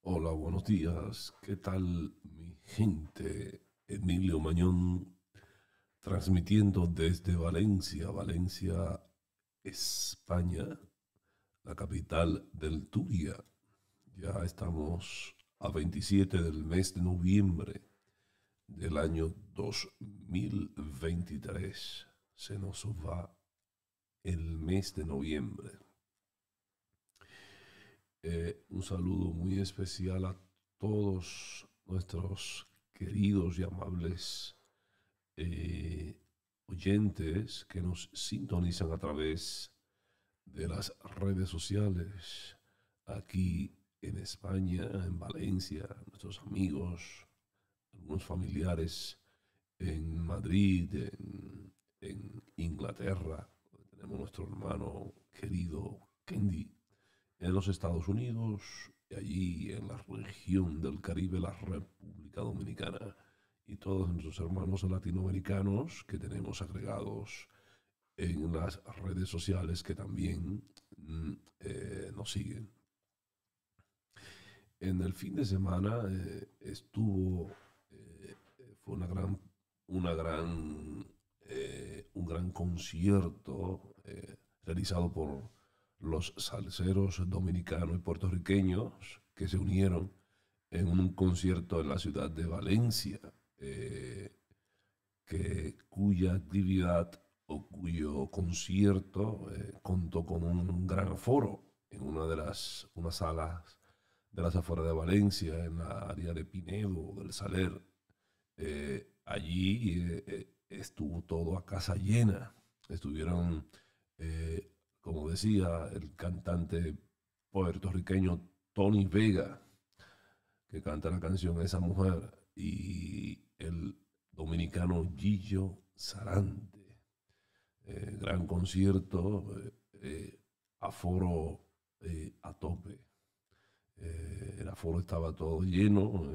Hola, buenos días. ¿Qué tal, mi gente? Emilio Mañón, transmitiendo desde Valencia, Valencia, España, la capital del Turia. Ya estamos a 27 del mes de noviembre del año 2023. Se nos va el mes de noviembre. Un saludo muy especial a todos nuestros queridos y amables eh, oyentes que nos sintonizan a través de las redes sociales aquí en España, en Valencia, nuestros amigos, algunos familiares en Madrid, en Inglaterra, donde tenemos nuestro hermano querido Kendi, en los Estados Unidos y allí en la región del Caribe, la República Dominicana y todos nuestros hermanos latinoamericanos que tenemos agregados en las redes sociales que también nos siguen. En el fin de semana fue un gran concierto realizado por los salseros dominicanos y puertorriqueños que se unieron en un concierto en la ciudad de Valencia, eh, cuya actividad o cuyo concierto contó con un gran aforo en unas salas de las afueras de Valencia, en la área de Pinedo, del Saler. Allí estuvo todo a casa llena. Estuvieron, eh, como decía, el cantante puertorriqueño Tony Vega, que canta la canción Esa Mujer, y el dominicano Gillo Sarante. Gran concierto, aforo a tope. El aforo estaba todo lleno.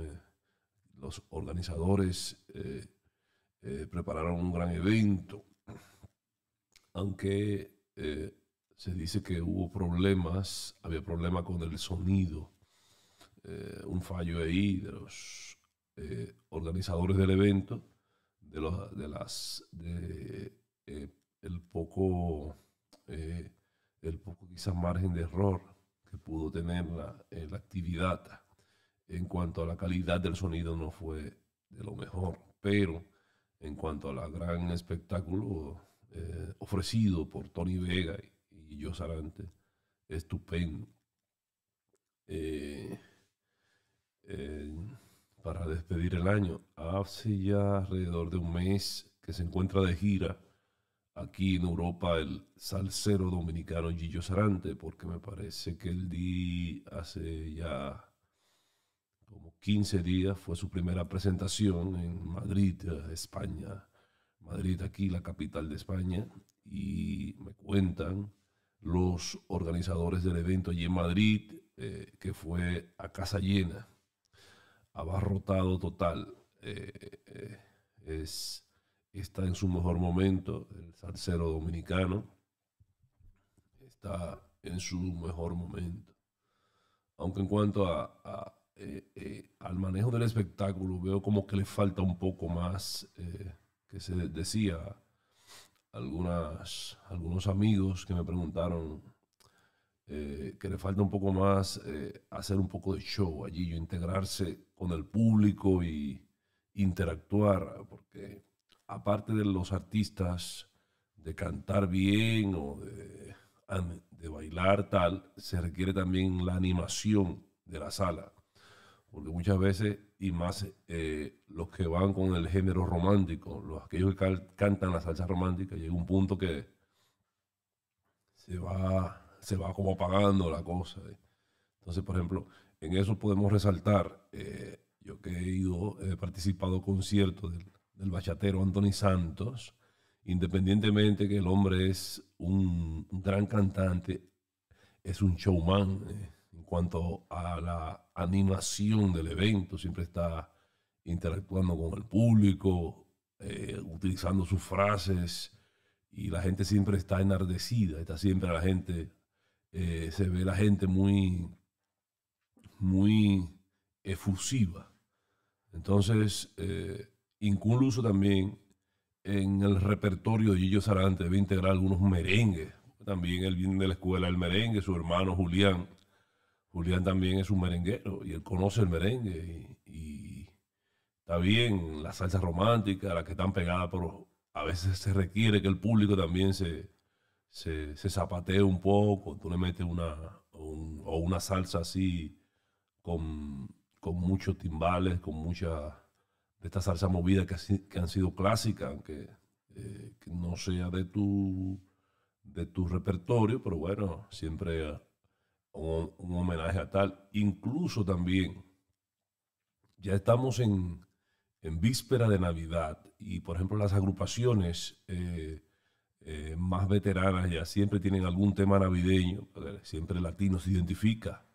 Los organizadores prepararon un gran evento, aunque se dice que había problemas con el sonido, un fallo ahí de los organizadores del evento, de, los, de las, de, el poco, eh, el poco quizás margen de error que pudo tener la actividad en cuanto a la calidad del sonido no fue de lo mejor, pero en cuanto a la gran espectáculo ofrecido por Tony Vega y Joe Sarante, estupendo. Eh, eh, para despedir el año, hace ya alrededor de un mes que se encuentra de gira aquí en Europa el salsero dominicano Gillo Sarante, porque me parece que el di hace ya como 15 días fue su primera presentación en Madrid, España. Madrid, aquí, la capital de España. Y me cuentan los organizadores del evento allí en Madrid que fue a casa llena, abarrotado total. Es, está en su mejor momento, el salsero dominicano está en su mejor momento. Aunque en cuanto al manejo del espectáculo, veo como que le falta un poco más, que se decía, algunos amigos que me preguntaron que le falta un poco más hacer un poco de show allí, integrarse con el público y interactuar, porque aparte de los artistas, de cantar bien o de bailar tal, se requiere también la animación de la sala, porque muchas veces, y más los que van con el género romántico, aquellos que cantan la salsa romántica, llega un punto que se va como apagando la cosa. Entonces, por ejemplo, en eso podemos resaltar, yo que he participado en conciertos del bachatero Anthony Santos, independientemente que el hombre es un gran cantante, es un showman en cuanto a la animación del evento, siempre está interactuando con el público, utilizando sus frases y la gente siempre está enardecida, está siempre la gente, se ve la gente muy efusiva. Entonces, incluso también en el repertorio de Gillo Sarante debe integrar algunos merengues. También él viene de la escuela del merengue, su hermano Julián. Julián también es un merenguero y él conoce el merengue y está bien la salsa romántica, la que están pegadas, pero a veces se requiere que el público también se zapatee un poco. Tú le metes o una salsa así con, con muchos timbales, con mucha de esta salsa movida que han sido clásicas, aunque que no sea de tu repertorio, pero bueno, siempre un homenaje a tal. Incluso también, ya estamos en víspera de Navidad y, por ejemplo, las agrupaciones más veteranas ya siempre tienen algún tema navideño, siempre el latino se identifica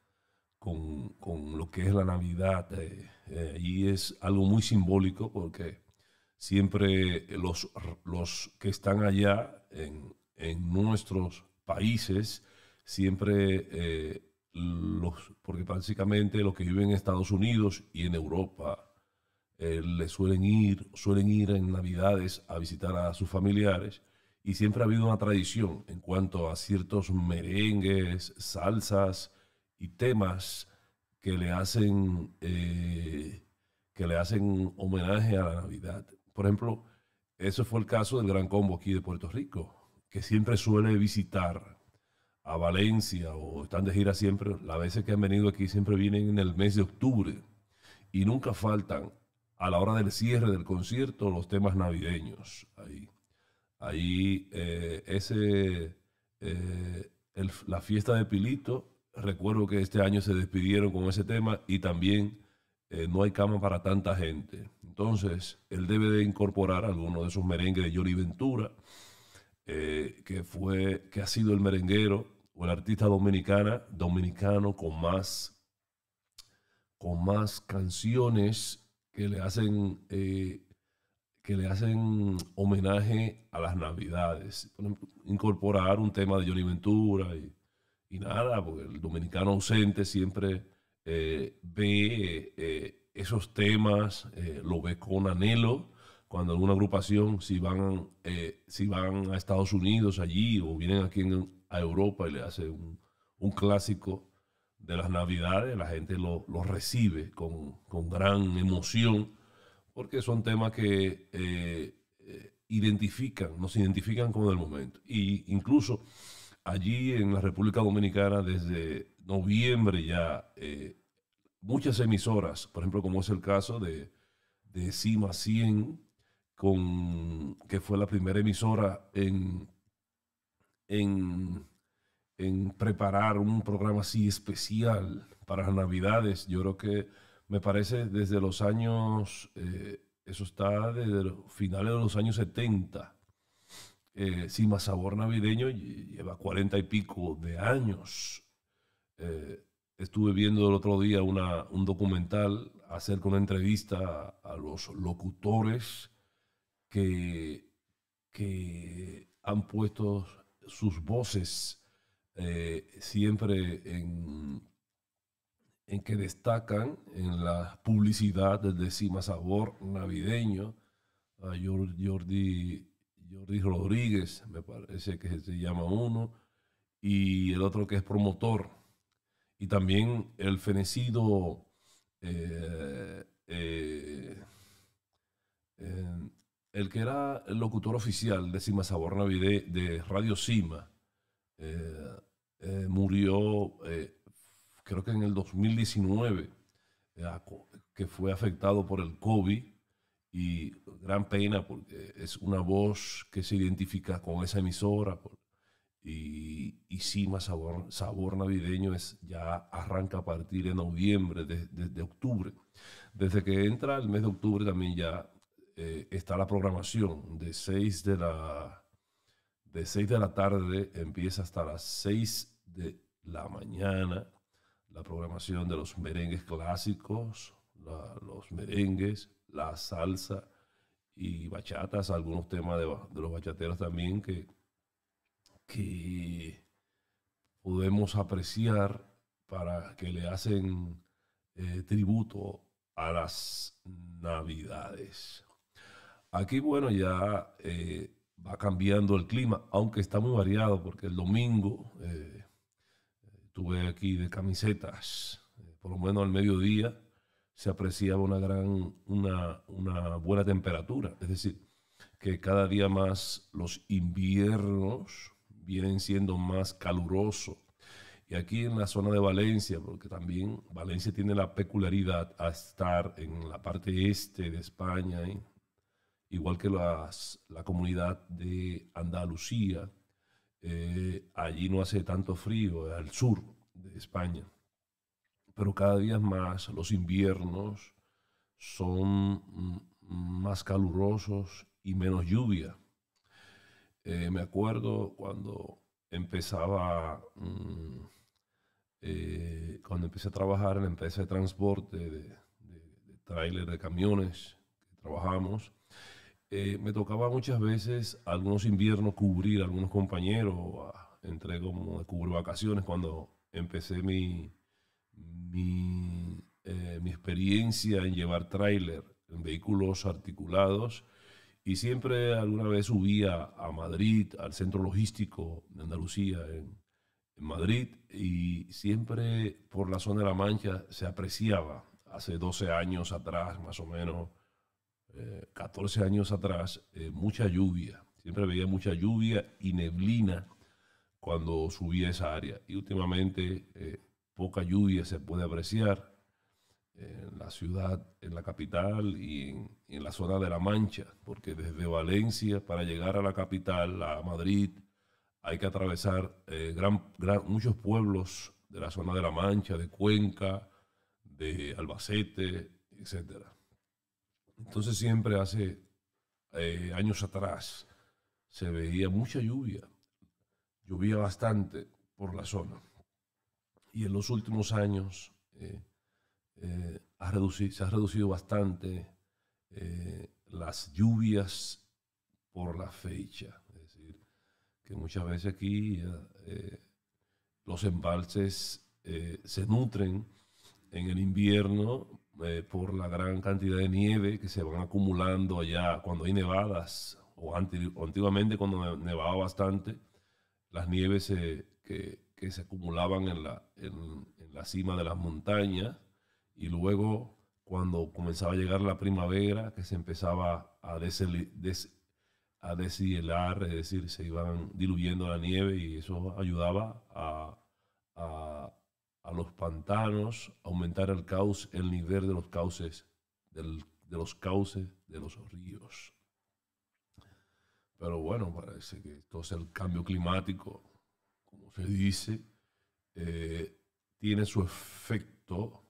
con lo que es la Navidad. Allí es algo muy simbólico porque siempre los que están allá en nuestros países, siempre porque básicamente los que viven en Estados Unidos y en Europa suelen ir en Navidades a visitar a sus familiares y siempre ha habido una tradición en cuanto a ciertos merengues, salsas y temas que que le hacen homenaje a la Navidad. Por ejemplo, eso fue el caso del Gran Combo aquí de Puerto Rico, que siempre suele visitar a Valencia o están de gira siempre. Las veces que han venido aquí siempre vienen en el mes de octubre y nunca faltan a la hora del cierre del concierto los temas navideños. Ahí la fiesta de Pilito, recuerdo que este año se despidieron con ese tema y también no hay cama para tanta gente. Entonces, él debe de incorporar algunos de esos merengues de Johnny Ventura, que ha sido el merenguero o el artista dominicano con más canciones que le hacen homenaje a las Navidades. Por ejemplo, incorporar un tema de Johnny Ventura y nada, porque el dominicano ausente siempre ve esos temas, lo ve con anhelo. Cuando en una agrupación, si van a Estados Unidos allí o vienen aquí a Europa y le hace un clásico de las Navidades, la gente lo recibe con gran emoción porque son temas que nos identifican con el momento. Y incluso allí en la República Dominicana, desde noviembre ya, muchas emisoras, por ejemplo, como es el caso de Cima 100, que fue la primera emisora en, en preparar un programa así especial para las Navidades. Yo creo que me parece desde los años, eso está desde los finales de los años 70. Cima Sabor Navideño lleva 40 y pico de años. Eh, Estuve viendo el otro día un documental acerca de una entrevista a los locutores que, que han puesto sus voces siempre en que destacan en la publicidad del Cima Sabor navideño. A Jordi Rodríguez, me parece que se llama uno, y el otro que es promotor. Y también el fenecido eh, eh, eh, el que era el locutor oficial de Cima Sabor Navidad de Radio Cima, eh, murió, creo que en el 2019, eh, que fue afectado por el COVID y gran pena porque es una voz que se identifica con esa emisora y Cima Sabor Navideño ya arranca a partir de noviembre, de octubre. Desde que entra el mes de octubre también ya está la programación de 6 de la tarde, empieza hasta las 6 de la mañana la programación de los merengues clásicos, los merengues, la salsa y bachatas, algunos temas de los bachateros también que podemos apreciar para que le hacen tributo a las Navidades. Aquí, bueno, ya va cambiando el clima, aunque está muy variado, porque el domingo estuve aquí de camisetas, por lo menos al mediodía se apreciaba una buena temperatura. Es decir, que cada día más los inviernos vienen siendo más calurosos. Y aquí en la zona de Valencia, porque también Valencia tiene la peculiaridad a estar en la parte este de España, igual que la comunidad de Andalucía, allí no hace tanto frío, al sur de España. Pero cada día más los inviernos son más calurosos y menos lluvia. Me acuerdo cuando empecé a trabajar en la empresa de transporte de tráiler de camiones que trabajamos, me tocaba muchas veces algunos inviernos cubrir a algunos compañeros, entré como de cubrir vacaciones cuando empecé mi experiencia en llevar tráiler en vehículos articulados, y siempre alguna vez subía a Madrid, al centro logístico de Andalucía, en Madrid, y siempre por la zona de La Mancha se apreciaba, hace 12 años atrás, más o menos, 14 años atrás, mucha lluvia. Siempre veía mucha lluvia y neblina cuando subía esa área. Y últimamente poca lluvia se puede apreciar en la ciudad, en la capital y en la zona de La Mancha, porque desde Valencia para llegar a la capital, a Madrid, hay que atravesar muchos pueblos de la zona de La Mancha, de Cuenca, de Albacete, etcétera. Entonces siempre hace años atrás se veía mucha lluvia, llovía bastante por la zona. Y en los últimos años se ha reducido bastante las lluvias por la fecha. Es decir, que muchas veces aquí los embalses se nutren en el invierno por la gran cantidad de nieve que se van acumulando allá cuando hay nevadas, o antiguamente cuando nevaba bastante, las nieves que se acumulaban en la cima de las montañas, y luego cuando comenzaba a llegar la primavera, que se empezaba a deshielar, es decir, se iban diluyendo la nieve, y eso ayudaba a, a los pantanos, aumentar el nivel de los cauces, de los cauces de los ríos. Pero bueno, parece que esto es el cambio climático, como se dice, eh, tiene su efecto,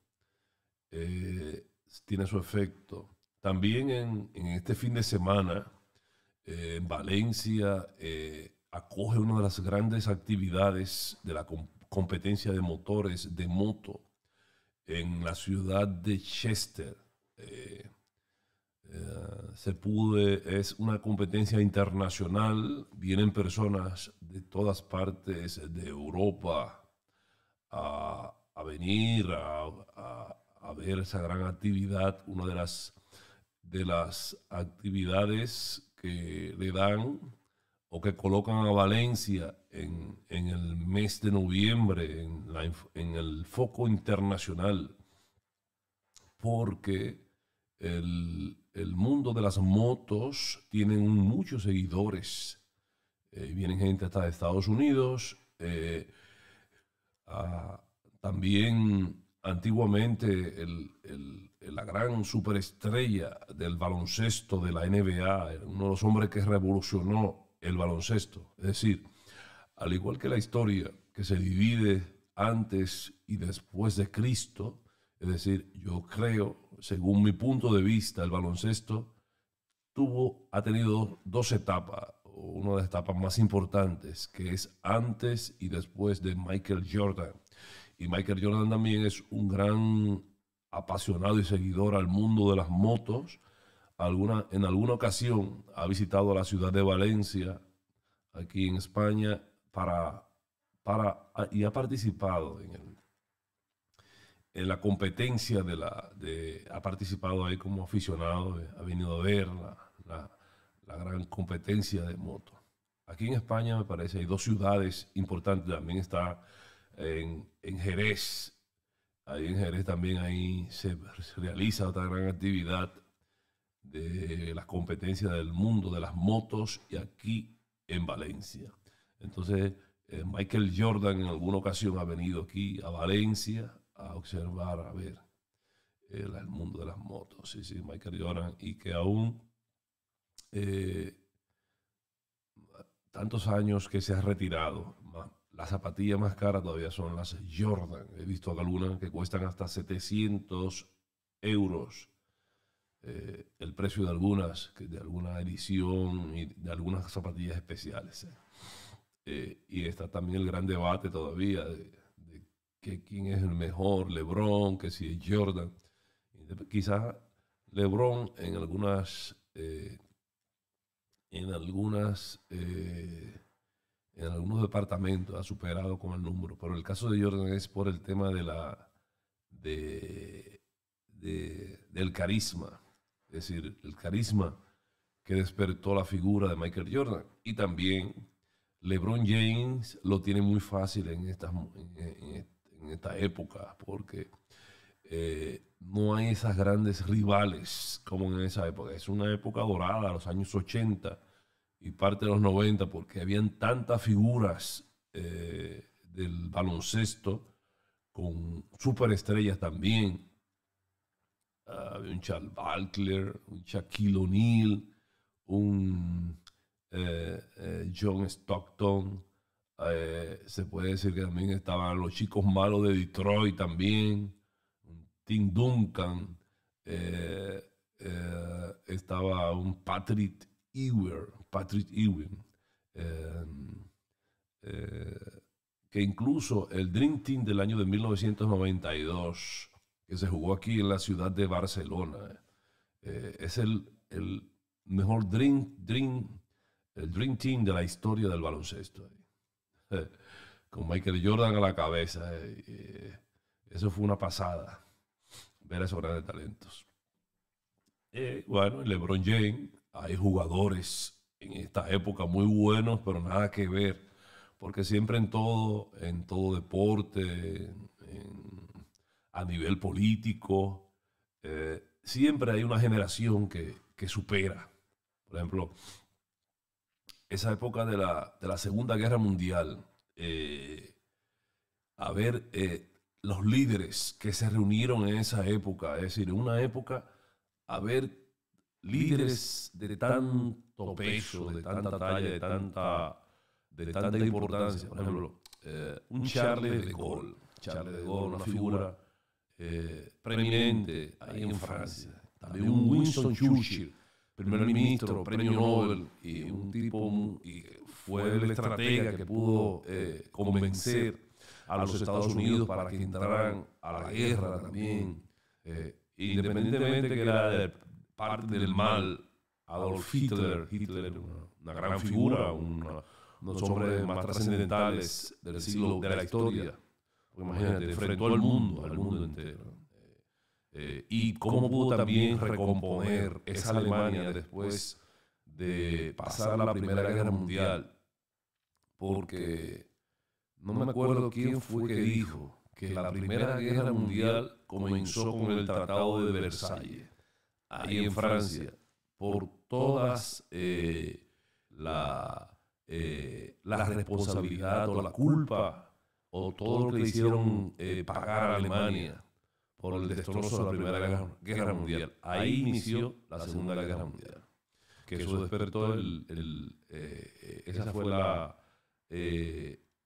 eh, tiene su efecto. También en este fin de semana, en Valencia, acoge una de las grandes actividades de la competencia de motores de moto en la ciudad de Chester. Es una competencia internacional, vienen personas de todas partes de Europa a venir a ver esa gran actividad, una de las actividades que le dan o que colocan a Valencia en el mes de noviembre en el foco internacional, porque el mundo de las motos tiene muchos seguidores. Vienen gente hasta de Estados Unidos. Ah, también antiguamente la gran superestrella del baloncesto de la NBA, uno de los hombres que revolucionó el baloncesto. Es decir, al igual que la historia que se divide antes y después de Cristo, es decir, yo creo, según mi punto de vista, el baloncesto ha tenido dos etapas, una de las etapas más importantes, que es antes y después de Michael Jordan. Y Michael Jordan también es un gran apasionado y seguidor al mundo de las motos. En alguna ocasión ha visitado la ciudad de Valencia, aquí en España, y ha participado en la competencia ha participado ahí como aficionado, ha venido a ver la gran competencia de moto. Aquí en España, me parece, hay dos ciudades importantes. También está en Jerez. Ahí en Jerez también ahí se realiza otra gran actividad de las competencias del mundo de las motos, y aquí en Valencia. Entonces, Michael Jordan en alguna ocasión ha venido aquí a Valencia a observar, a ver el mundo de las motos. Sí, sí, Michael Jordan, y que aún tantos años que se ha retirado, las zapatillas más caras todavía son las Jordan. He visto algunas que cuestan hasta 700 euros. El precio de alguna edición y de algunas zapatillas especiales. Y está también el gran debate todavía de quién es el mejor, LeBron, que si es Jordan. Quizás LeBron en algunos departamentos ha superado con el número, pero el caso de Jordan es por el tema del carisma. Es decir, el carisma que despertó la figura de Michael Jordan. Y también LeBron James lo tiene muy fácil en esta época, porque no hay esas grandes rivales como en esa época. Es una época dorada, los años 80 y parte de los 90, porque habían tantas figuras del baloncesto con superestrellas también. Un Charles Barkley, un Shaquille O'Neal, un John Stockton. Se puede decir que también estaban los chicos malos de Detroit también, Tim Duncan, estaba un Patrick Ewing, que incluso el Dream Team del año de 1992, que se jugó aquí en la ciudad de Barcelona, es el mejor Dream Team de la historia del baloncesto. Con Michael Jordan a la cabeza. Eso fue una pasada, ver a esos grandes talentos. Bueno, LeBron James, hay jugadores en esta época muy buenos, pero nada que ver, porque siempre en todo deporte, a nivel político, siempre hay una generación que supera. Por ejemplo, esa época de la Segunda Guerra Mundial, a ver los líderes que se reunieron en esa época, es decir, en una época, a ver líderes de tanto peso, de tanta talla, de tanta importancia. Por ejemplo, un Charles de Gaulle, una figura preeminente ahí en Francia. También un Winston Churchill, primer ministro, premio Nobel, y un tipo, y fue el estratega que pudo convencer a los Estados Unidos para que entraran a la guerra también. Independientemente que era de parte del mal, Adolf Hitler, una gran figura, uno de los hombres más trascendentales del siglo, de la historia. Porque imagínate, enfrentó al mundo entero. Y cómo pudo también recomponer esa Alemania después de pasar la Primera Guerra Mundial. Porque no me acuerdo quién fue que dijo que la Primera Guerra Mundial comenzó con el Tratado de Versalles, ahí en Francia, por todas la responsabilidad o la culpa o todo lo que le hicieron pagar a Alemania por el destrozo de la Primera Guerra Mundial. Ahí inició la Segunda Guerra Mundial. Que eso despertó esa fue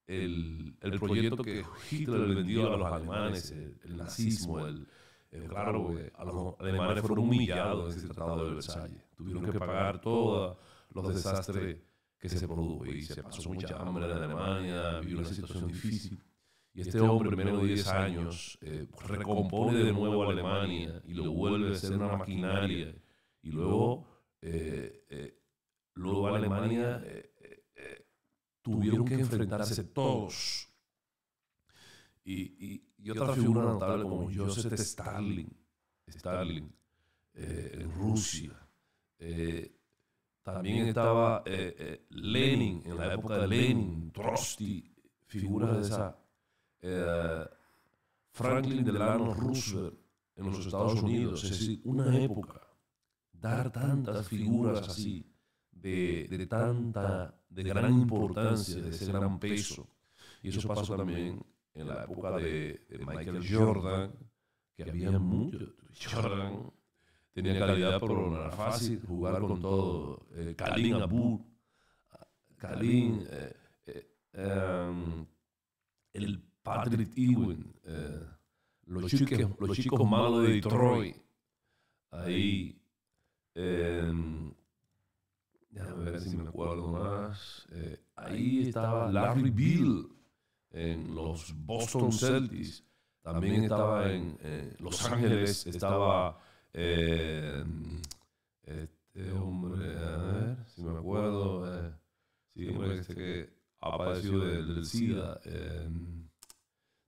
el proyecto que Hitler le vendió a los alemanes, el nazismo. Claro, a los alemanes fueron humillados en ese Tratado de Versalles. Tuvieron que pagar todos los desastres que se produjo, y se pasó mucha hambre en Alemania, vivió una situación difícil. Y este hombre, en menos de 10 años, recompone de nuevo a Alemania y lo vuelve a ser una maquinaria. Y luego Alemania tuvieron que enfrentarse todos. Y otra figura notable como Joseph Stalin en Rusia. También estaba Lenin, en la época de Lenin, Trotsky, figuras de esa, Franklin Delano Roosevelt en los Estados Unidos. Es decir, una época, dar tantas figuras así, de gran importancia, de ese gran peso. Y eso pasó también en la época de Michael Jordan, que había mucho. Jordan tenía calidad, pero no era fácil jugar con todo. Kareem Abdul, Kareem, el Patrick Ewing, los chicos malos de Detroit. Ahí, déjame ver si me acuerdo más. Ahí estaba Larry Bill en los Boston Celtics. También estaba en Los Ángeles, estaba este hombre, a ver si me acuerdo, sí, hombre, que apareció del SIDA.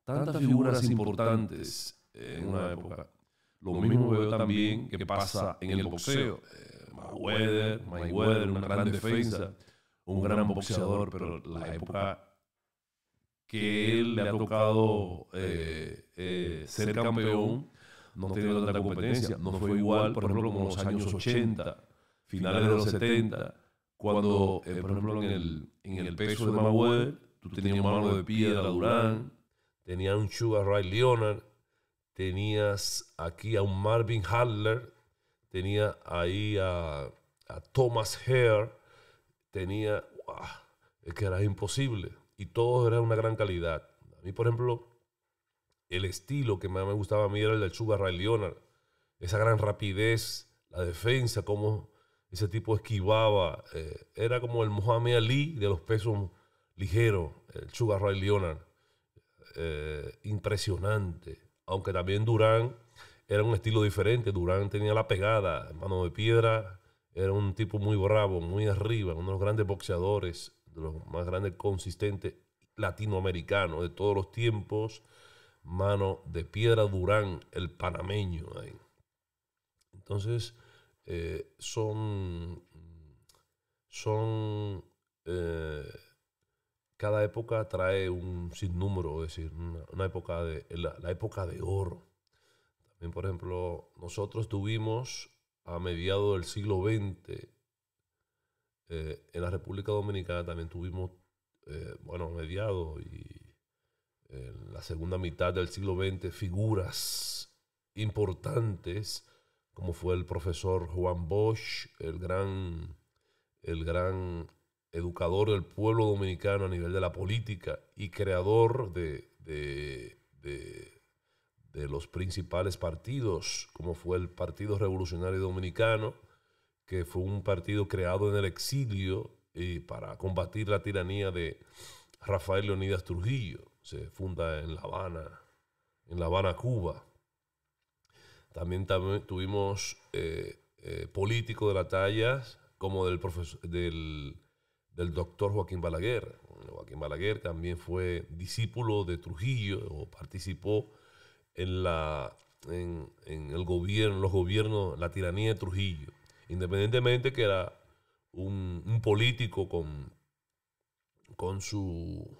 Tantas figuras importantes en una época. Lo mismo veo también que pasa en el boxeo. Mayweather, una gran defensa, un gran boxeador, pero la época que él le ha tocado ser campeón, no tiene tanta competencia. No fue igual, por ejemplo, como en los años 80, finales de los 70, cuando, por ejemplo, en el peso de Mayweather, tú tenías mano de piedra Durán, tenías un Sugar Ray Leonard, tenías aquí a un Marvin Hagler, tenía ahí a Thomas Hare, tenía, es que era imposible, y todo era una gran calidad. A mí, por ejemplo, el estilo que más me gustaba a mí era el del Sugar Ray Leonard, esa gran rapidez, la defensa, cómo ese tipo esquivaba, era como el Muhammad Ali de los pesos ligeros, el Sugar Ray Leonard, impresionante, aunque también Durán era un estilo diferente. Durán tenía la pegada, mano de piedra, era un tipo muy bravo, muy arriba, uno de los grandes boxeadores, de los más grandes consistentes latinoamericanos de todos los tiempos. Mano de piedra Durán, el panameño. Ahí. Entonces, cada época trae un sinnúmero, es decir, una época la época de oro. También, por ejemplo, nosotros tuvimos a mediados del siglo XX, en la República Dominicana también tuvimos, a mediados y en la segunda mitad del siglo XX, figuras importantes, como fue el profesor Juan Bosch, el gran educador del pueblo dominicano a nivel de la política y creador de los principales partidos, como fue el Partido Revolucionario Dominicano, que fue un partido creado en el exilio para combatir la tiranía de Rafael Leónidas Trujillo. Se funda en La Habana, Cuba. También tuvimos políticos de la talla como del doctor Joaquín Balaguer. Joaquín Balaguer también fue discípulo de Trujillo o participó en el gobierno, los gobiernos, la tiranía de Trujillo. Independientemente que era un político con su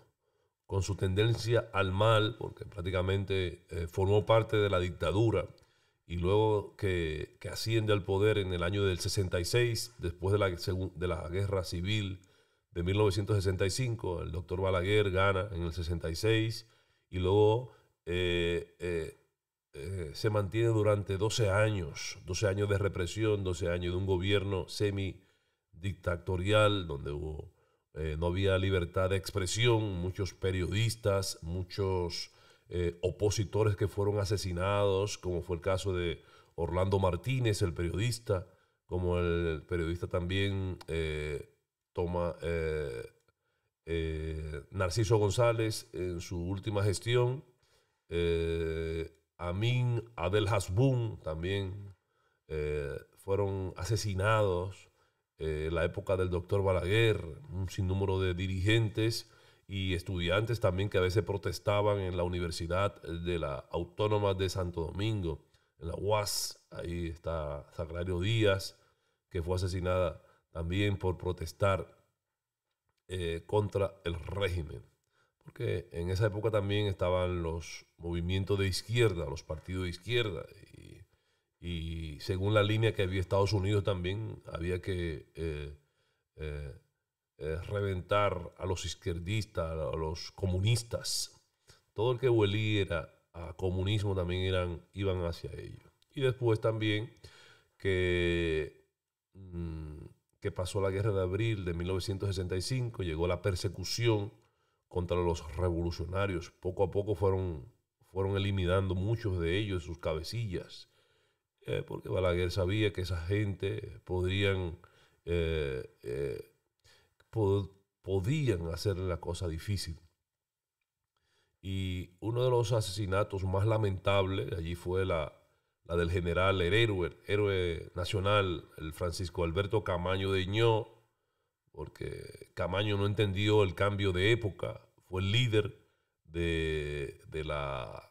tendencia al mal, porque prácticamente formó parte de la dictadura, y luego que asciende al poder en el año del 66, después de la guerra civil de 1965, el doctor Balaguer gana en el 66, y luego se mantiene durante 12 años de represión, 12 años de un gobierno semidictatorial, donde no había libertad de expresión, muchos periodistas, muchos opositores que fueron asesinados, como fue el caso de Orlando Martínez, el periodista, como el periodista también Narciso González en su última gestión, Amin Abdel Hasbun también fueron asesinados. La época del doctor Balaguer, un sinnúmero de dirigentes, y estudiantes también que a veces protestaban en la Universidad de la Autónoma de Santo Domingo, en la UAS. Ahí está Sagrario Díaz, que fue asesinada también por protestar contra el régimen. Porque en esa época también estaban los movimientos de izquierda, los partidos de izquierda, y según la línea que había Estados Unidos también había que eh, reventar a los izquierdistas, a los comunistas. Todo el que hueliera a comunismo también iban hacia ello. Y después también que, que pasó la Guerra de Abril de 1965, llegó la persecución contra los revolucionarios. Poco a poco fueron eliminando muchos de ellos, sus cabecillas, porque Balaguer sabía que esa gente eh, eh, podían hacer la cosa difícil. Y uno de los asesinatos más lamentables allí fue la del general, el héroe nacional, el Francisco Alberto Camaño de Ño, porque Camaño no entendió el cambio de época, fue el líder de la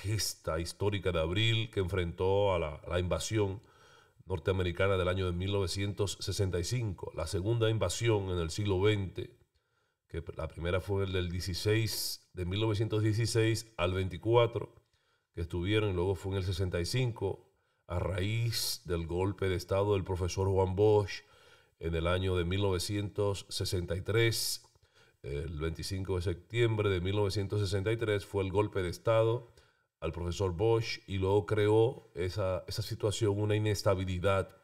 gesta histórica de abril que enfrentó a la invasión norteamericana del año de 1965, la segunda invasión en el siglo XX, que la primera fue el del 16, de 1916 al 24, que estuvieron, y luego fue en el 65, a raíz del golpe de Estado del profesor Juan Bosch en el año de 1963. El 25 de septiembre de 1963 fue el golpe de Estado al profesor Bosch y luego creó esa situación, una inestabilidad,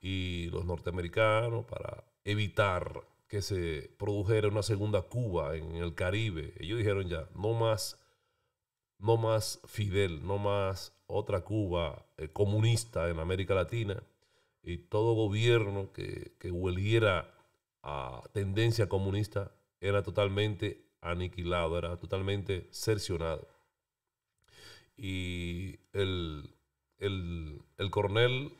y los norteamericanos, para evitar que se produjera una segunda Cuba en el Caribe, ellos dijeron ya, no más Fidel, no más otra Cuba comunista en América Latina, y todo gobierno que hueliera a tendencia comunista era totalmente aniquilado, era totalmente cercionado. Y el coronel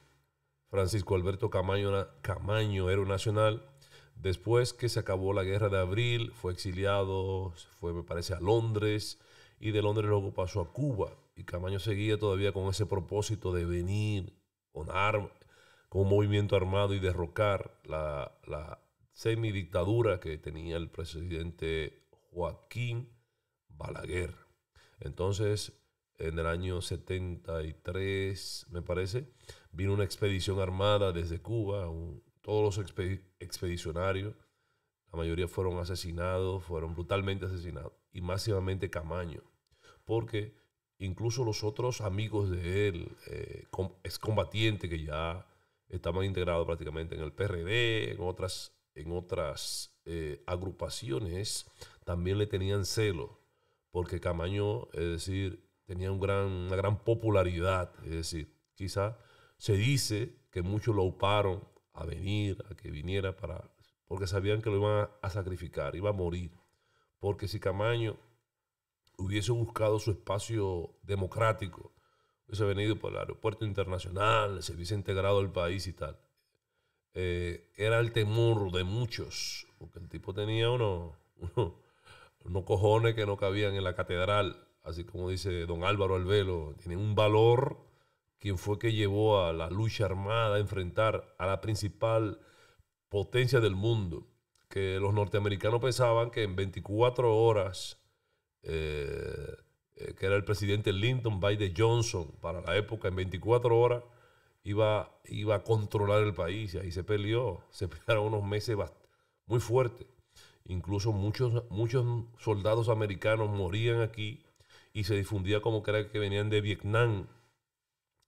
Francisco Alberto Camaño, héroe nacional, después que se acabó la Guerra de Abril, fue exiliado, fue, me parece, a Londres, y de Londres luego pasó a Cuba. Y Camaño seguía todavía con ese propósito de venir con un movimiento armado y derrocar la semidictadura que tenía el presidente Joaquín Balaguer. Entonces, en el año 73, me parece, vino una expedición armada desde Cuba. Todos los expedicionarios, la mayoría fueron asesinados, fueron brutalmente asesinados, y masivamente Camaño, porque incluso los otros amigos de él, excombatientes que ya estaban integrados prácticamente en el PRD, en otras agrupaciones, también le tenían celo, porque Camaño, es decir, tenía una gran popularidad. Es decir, quizá se dice que muchos lo uparon a venir, a que viniera, porque sabían que lo iban a sacrificar, iba a morir. Porque si Camaño hubiese buscado su espacio democrático, hubiese venido por el aeropuerto internacional, se hubiese integrado al país y tal, era el temor de muchos, porque el tipo tenía unos cojones que no cabían en la catedral, así como dice don Álvaro Albelo. Tiene un valor. Quien fue que llevó a la lucha armada a enfrentar a la principal potencia del mundo, que los norteamericanos pensaban que en 24 horas, que era el presidente Lyndon Baines Johnson para la época, en 24 horas iba a controlar el país, y ahí se pelearon unos meses muy fuertes. Incluso muchos soldados americanos morían aquí, y se difundía como que era que venían de Vietnam,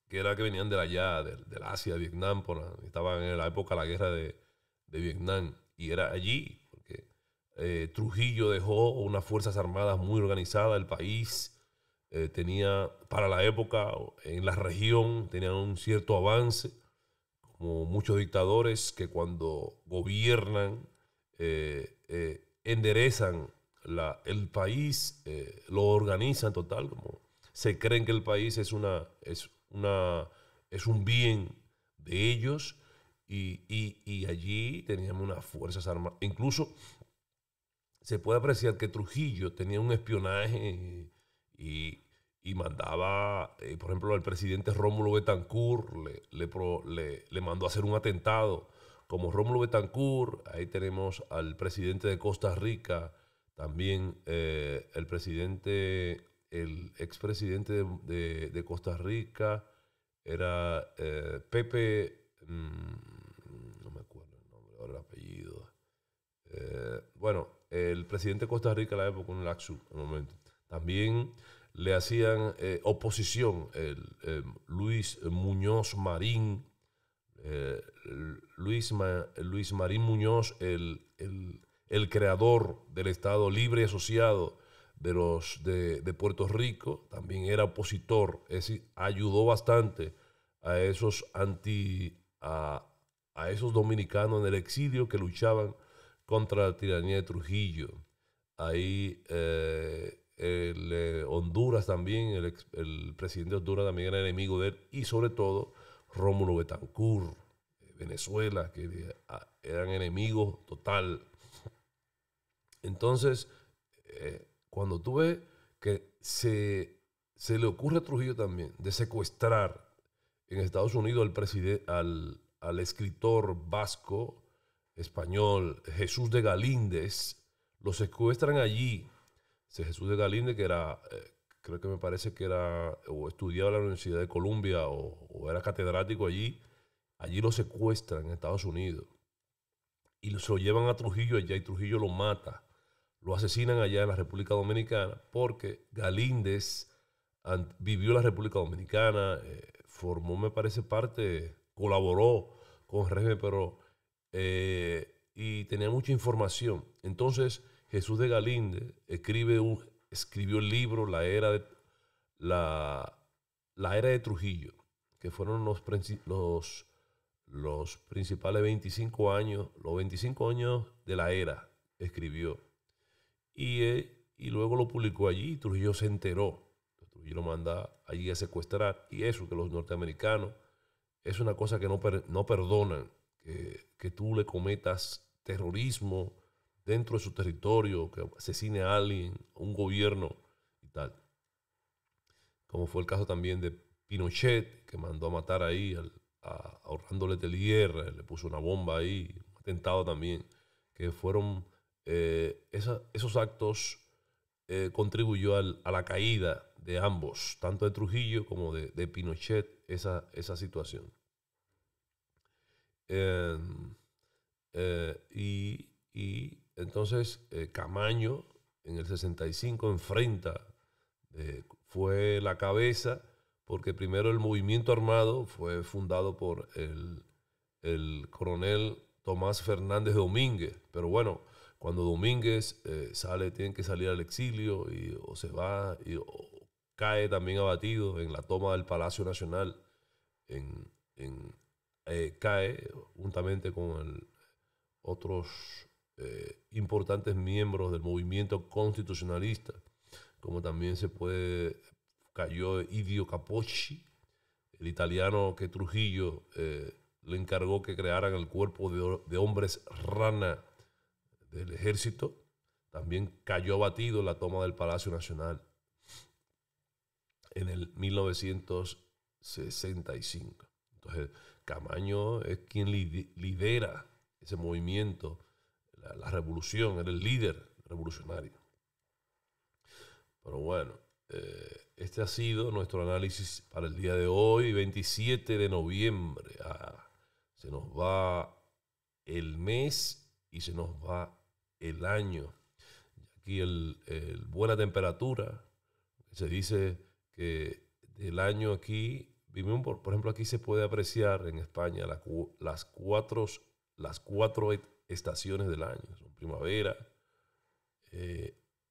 que era que venían de allá, del Asia, Vietnam, estaban en la época de la guerra de Vietnam, y era allí, porque Trujillo dejó unas fuerzas armadas muy organizadas. El país tenía, para la época, en la región, tenían un cierto avance, como muchos dictadores que cuando gobiernan enderezan el país, lo organizan total, como se creen que el país es un bien de ellos, y allí teníamos unas fuerzas armadas. Incluso se puede apreciar que Trujillo tenía un espionaje y mandaba, por ejemplo, al presidente Rómulo Betancourt, le mandó a hacer un atentado. Como Rómulo Betancourt, ahí tenemos al presidente de Costa Rica, también el expresidente de Costa Rica era Pepe, no me acuerdo el nombre, ahora el apellido. Bueno, el presidente de Costa Rica en la época, un Laxu, en el momento. También le hacían oposición Luis Muñoz Marín, Luis Marín Muñoz, el creador del Estado Libre y Asociado de Puerto Rico, también era opositor, es decir, ayudó bastante a a esos dominicanos en el exilio que luchaban contra la tiranía de Trujillo. Ahí Honduras también, el presidente de Honduras también era enemigo de él, y sobre todo Rómulo Betancourt, Venezuela, que eran enemigos total. Entonces, cuando tú ves que se le ocurre a Trujillo también de secuestrar en Estados Unidos al escritor vasco, español, Jesús de Galíndez, lo secuestran allí. Ese Jesús de Galíndez, que era, creo que me parece que era, o estudiaba en la Universidad de Columbia, o era catedrático allí lo secuestran en Estados Unidos y se lo llevan a Trujillo allá, y Trujillo lo mata. Lo asesinan allá en la República Dominicana porque Galíndez vivió en la República Dominicana, formó, me parece, colaboró con el régimen, pero y tenía mucha información. Entonces Jesús de Galíndez escribió el libro la era de Trujillo, que fueron los principales 25 años, los 25 años de la era, escribió. Y luego lo publicó allí, y Trujillo se enteró. Trujillo lo manda allí a secuestrar, y eso, que los norteamericanos, es una cosa que no perdonan, que tú le cometas terrorismo dentro de su territorio, que asesine a alguien, a un gobierno y tal. Como fue el caso también de Pinochet, que mandó a matar ahí a Orlando Letelier, le puso una bomba ahí, un atentado también, que fueron esos actos contribuyó a la caída de ambos, tanto de Trujillo como de Pinochet, esa situación. Y entonces Camaño en el 65 fue la cabeza, porque primero el movimiento armado fue fundado por el coronel Tomás Fernández Domínguez, pero bueno, cuando Domínguez tiene que salir al exilio o se va o cae también abatido en la toma del Palacio Nacional, cae juntamente con otros importantes miembros del movimiento constitucionalista, como también cayó Idio Capocci, el italiano que Trujillo le encargó que crearan el cuerpo de hombres rana del ejército. También cayó abatido en la toma del Palacio Nacional en el 1965. Entonces, Camaño es quien lidera ese movimiento, la revolución, era el líder revolucionario. Pero bueno, este ha sido nuestro análisis para el día de hoy, 27 de noviembre. Se nos va el mes y se nos va el año. Aquí buena temperatura. Se dice que del año aquí, por ejemplo, aquí se puede apreciar en España las cuatro estaciones del año. Son primavera,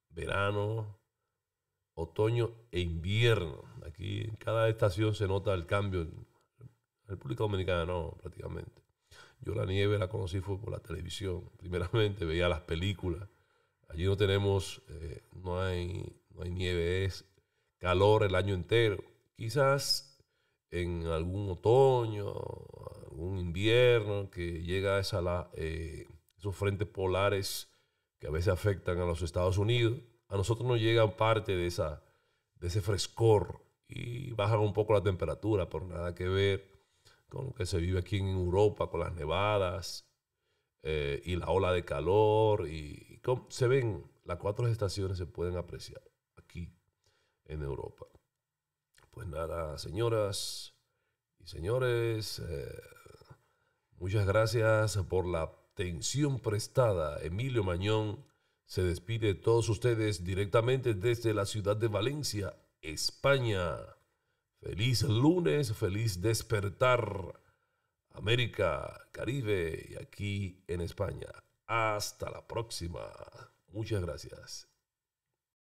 verano, otoño e invierno. Aquí en cada estación se nota el cambio. En República Dominicana no, prácticamente. Yo la nieve la conocí fue por la televisión. Primeramente veía las películas. Allí no tenemos, no hay nieve, es calor el año entero. Quizás en algún otoño, algún invierno, que llega esos frentes polares que a veces afectan a los Estados Unidos, a nosotros nos llegan parte de ese frescor y bajan un poco la temperatura, por nada que ver con lo que se vive aquí en Europa, con las nevadas y la ola de calor. Y se ven, las 4 estaciones se pueden apreciar aquí en Europa. Pues nada, señoras y señores, muchas gracias por la atención prestada. Emilio Mañón se despide de todos ustedes directamente desde la ciudad de Valencia, España. Feliz lunes, feliz despertar, América, Caribe y aquí en España. Hasta la próxima. Muchas gracias.